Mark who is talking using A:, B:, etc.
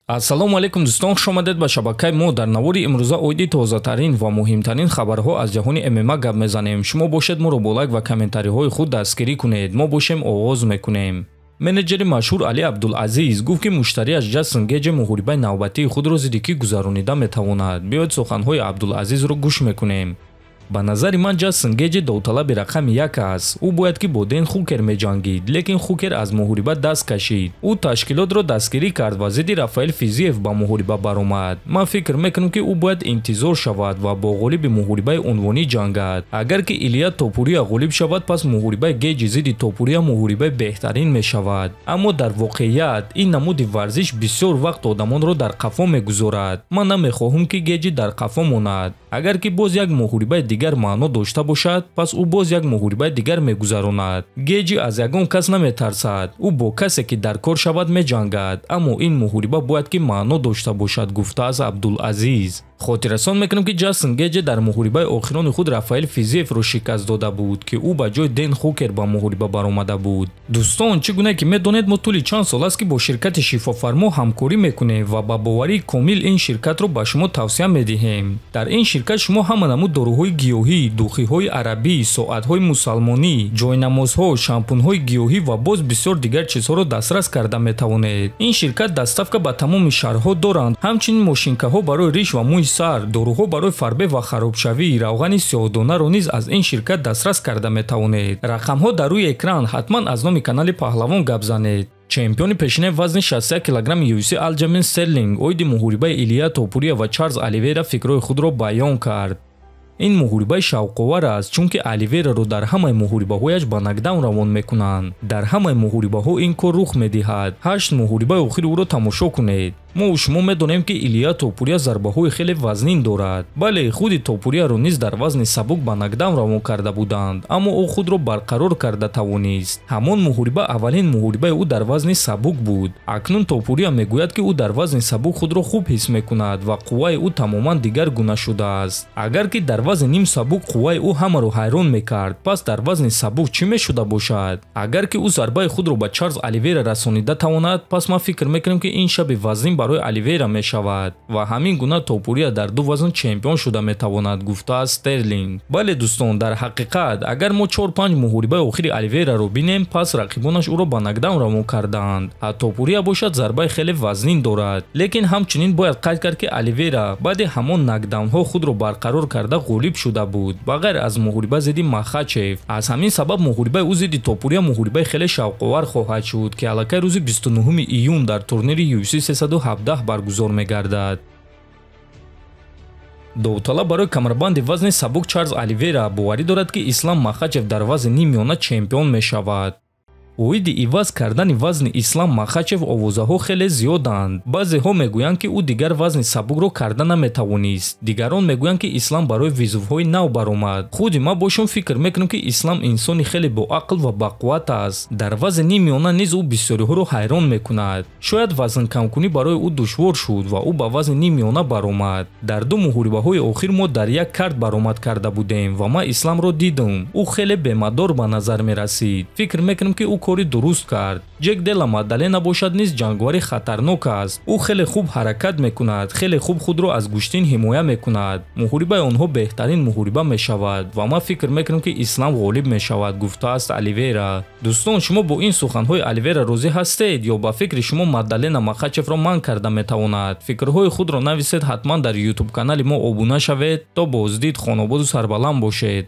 A: ассалому алайкум дӯстон, хуш омадед ба шабакаи мо. дар навори имрӯза оиди тозатарин ва муҳимтарин хабарҳо аз ҷаҳони ММА гап мезанем. шумо бошед моро бо лайк ва комментариҳои худ дастгирӣ кунед. мо бошем оғоз мекунем. менеҷери машҳур Али Абдулазиз гуфт ки муштариаш Ҷейсон Гейҷ муҳорибаи навбатии худро зидди кӣ гузаронида метавонад. биёед суханҳои Абдулазизро гӯш мекунем. ба назари ман Ҷейсон Гейҷ довталаби рақами 1 аст. ӯ бояд ки бо Дэн Хукер меҷангид, лекин Хукер аз муҳориба даст кашид. ӯ ташкилотро дастгирӣ кард ва зидди Рафаэл Физиев ба муҳориба баромад. ман фикр мекунам ки ӯ бояд интизор шавад ва бо ғолиби муҳорибаи унвонӣ ҷангад. агар ки Илия Топурия ғолиб шавад, пас муҳорибаи Гейҷ зидди Топурия муҳорибаи беҳтарин мешавад. аммо дар воқеият ин намуди варзиш бисёр вақт одамонро дар қафо мегузорад. ман намехоҳам ки Гейҷ дар қафо монад. агар ки боз як муҳорибаи дигар маъно дошта бошад, пас ӯ боз як муҳорибаи дигар мегузаронад. Гейҷ аз ягон кас наметарсад. ӯ бо касе ки дар кор шавад меҷангад. аммо ин муҳориба бояд ки маъно дошта бошад, гуфтааст Абдулазиз. хотиррасон мекунам ки Ҷейсон Гейҷ дар муҳорибаи охирони худ Рафаэл Физиевро шикаст дода буд, ки ӯ ба ҷои Дэн Хукер ба муҳориба баромада буд. дӯстон, чӣ гуна ки медонед, мо тӯли чанд сол аст ки бо ширкати Шифофармо ҳамкорӣ мекунем ва ба боварии комил ин ширкатро ба шумо тавсия медиҳем. дар ин ширкат шумо ҳама намуд доруҳои гиёҳӣ, духиҳои арабӣ, соатҳои мусалмонӣ, ҷойнамозҳо, шампунҳои гиёҳӣ ва боз бисёр дигар чизҳоро дастрас карда метавонед. ин ширкат дастафка ба тамоми шаҳрҳо доранд. ҳамчунин мошинкаҳо барои риш ва мӯи сар, доруҳо барои фарбе ва харобшавӣ, равғани сиёҳдонаро низ аз ин ширкат дастрас карда метавонед. рақамҳо дар рӯи экран. ҳатман аз номи канали Паҳлавон гап занед. чемпиони пешинаи вазни 61 килограмми UFC Алҷамин Стерлинг оиди муҳорибаи Илия Топурия ва Чарлз Оливейра фикрҳои худро баён кард. ин муҳорибаи шавқовар аст, чунки Оливейраро дар ҳамаи муҳорибаҳояш ба нокдаун равон мекунанд. дар ҳамаи муҳорибаҳо ин кор рух медиҳад. 8 муҳорибаи охири ӯро тамошо кунед. мо шумо медонем ки Илия Топурия зарбаҳои хеле вазнин дорад. бале, худи Топурияро низ дар вазни сабук ба нокдаун равон карда буданд, аммо ӯ худро барқарор карда тавонист. ҳамон муҳориба аввалин муҳорибаи ӯ дар вазни сабук буд. акнун Топурия мегӯяд ки ӯ дар вазни сабук худро хуб ҳис мекунад ва қувваи ӯ тамоман дигар гуна шудааст. агар ки дар вазни ним сабук қувваи ӯ ҳамаро ҳайрон мекард, пас дар вазни сабук чӣ мешуда бошад? агар ки ӯ зарбаи худро ба Чарлз Оливейра расонида тавонад, пас ман фикр мекунам ки ин шаби вазнин барои Оливейра мешавад ва ҳамин гуна Топурия дар ду вазн чемпион шуда метавонад, гуфтааст Стерлинг. бале дӯстон, дар ҳақиқат агар мо 4-5 муҳорибаи охири Оливейраро бинем, пас рақибонаш ӯро ба нокдаун равон кардаанд. Топурия бошад зарбаи хеле вазнин дорад, лекин ҳамчунин бояд қайд кард ки Оливейра баъди ҳамон нокдаунҳо худро барқарор карда ғолиб шуда буд, ба ғайр аз муҳориба зидди Махачев. аз ҳамин сабаб муҳорибаи ӯ зидди Топурия муҳорибаи хеле шавқовар хоҳад шуд, ки аллакай рӯзи 29 июн дар турнири UFC 317 баргузор мегардад. довталаб барои камарбанди вазни сабук Чарлз Оливейра боварӣ дорад ки Ислам Махачев дар вазни нимёна чемпион мешавад. оиди иваз кардани вазни Ислам Махачев овозаҳо хеле зиёданд. баъзеҳо мегӯянд ки ӯ дигар вазни сабукро карда наметавонист. дигарон мегӯянд ки Ислам барои визувҳои нав баромад. худи ман бошум фикр мекунам ки Ислам инсони хеле боақл ва бақувват аст. дар вазни нимёна низ ӯ бисёриҳоро ҳайрон мекунад. шояд вазн камкунӣ барои ӯ душвор шуд ва ӯ ба вазни нимёна баромад. дар ду муҳорибаҳои охир мо дар як карт баромад карда будем ва ман Исламро дидам. ӯ хеле бемадор ба назар мерасид. фикр мекунам ки ӯ кори дуруст кард. Ҷек Дела Мадалена бошад низ ҷангвари хатарнок аст. ӯ хеле хуб ҳаракат мекунад, хеле хуб худро аз гӯштин ҳимоя мекунад. муҳорибаи онҳо беҳтарин муҳориба мешавад ва ман фикр мекунам ки Ислам ғолиб мешавад, гуфтааст Оливейра. дӯстон, шумо бо ин суханҳои Оливейра розӣ ҳастед ё ба фикри шумо Мадалена Махачевро манъ карда метавонад? фикрҳои худро нависед. ҳатман дар YouTube канали мо обуна шавед. то боздид, хонободу сарбаланд бошед.